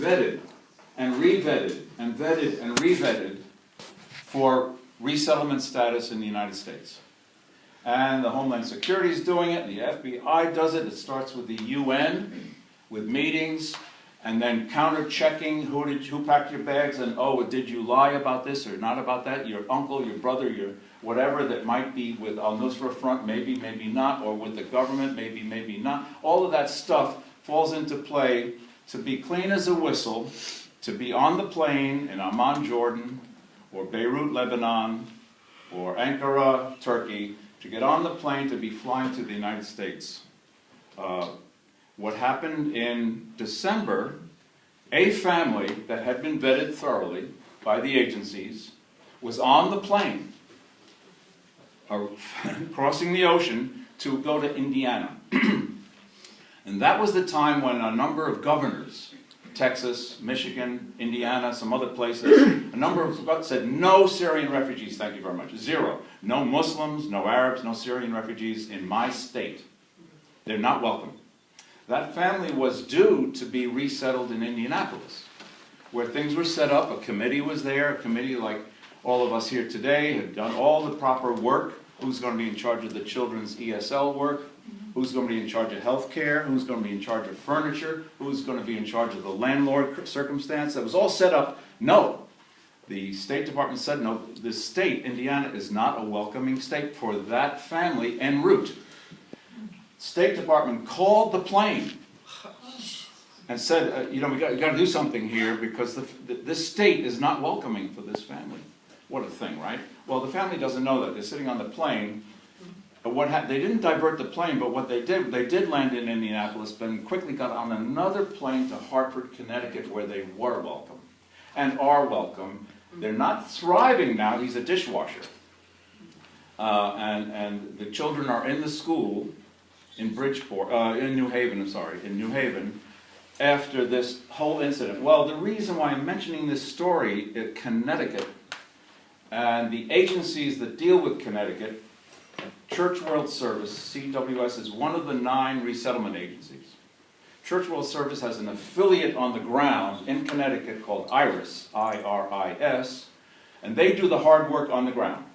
vetted and re-vetted and vetted and re-vetted for resettlement status in the United States. And the Homeland Security is doing it, the FBI does it. It starts with the UN, with meetings, and then counter-checking who packed your bags, and oh, did you lie about this or not about that? Your uncle, your brother, your whatever that might be with al-Nusra Front, maybe, maybe not, or with the government, maybe, maybe not. All of that stuff falls into play to be clean as a whistle, to be on the plane in Amman, Jordan, or Beirut, Lebanon, or Ankara, Turkey, to get on the plane to be flying to the United States. What happened in December, a family that had been vetted thoroughly by the agencies was on the plane, crossing the ocean to go to Indiana. And that was the time when a number of governors, Texas, Michigan, Indiana, some other places, a number of said, no Syrian refugees, thank you very much, zero. No Muslims, no Arabs, no Syrian refugees in my state. They're not welcome. That family was due to be resettled in Indianapolis, where things were set up. A committee was there, a committee like all of us here today had done all the proper work. Who's going to be in charge of the children's ESL work? Who's going to be in charge of health care? Who's going to be in charge of furniture? Who's going to be in charge of the landlord circumstance? That was all set up. No. The State Department said, no, the state, Indiana, is not a welcoming state for that family en route. State Department called the plane and said, you know, we got to do something here because this state is not welcoming for this family. What a thing, right? Well, the family doesn't know that. They're sitting on the plane. But they didn't divert the plane, but what they did land in Indianapolis, but quickly got on another plane to Hartford, Connecticut, where they were welcome and are welcome. They're not thriving now. He's a dishwasher. And the children are in the school in Bridgeport, in New Haven, after this whole incident. Well, the reason why I'm mentioning this story in Connecticut, and the agencies that deal with Connecticut, Church World Service, CWS, is one of the 9 resettlement agencies. Church World Service has an affiliate on the ground in Connecticut called IRIS, I-R-I-S, and they do the hard work on the ground.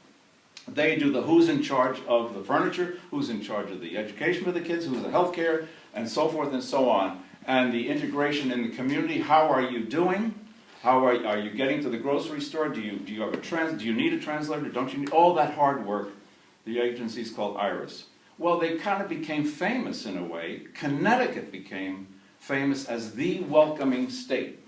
They do the who's in charge of the furniture, who's in charge of the education for the kids, who's the health care, and so forth and so on. And the integration in the community, how are you doing? How are you getting to the grocery store? Do you have do you need a translator? Don't you need all that hard work? The agency is called IRIS. Well, they kind of became famous in a way. Connecticut became famous as the welcoming state.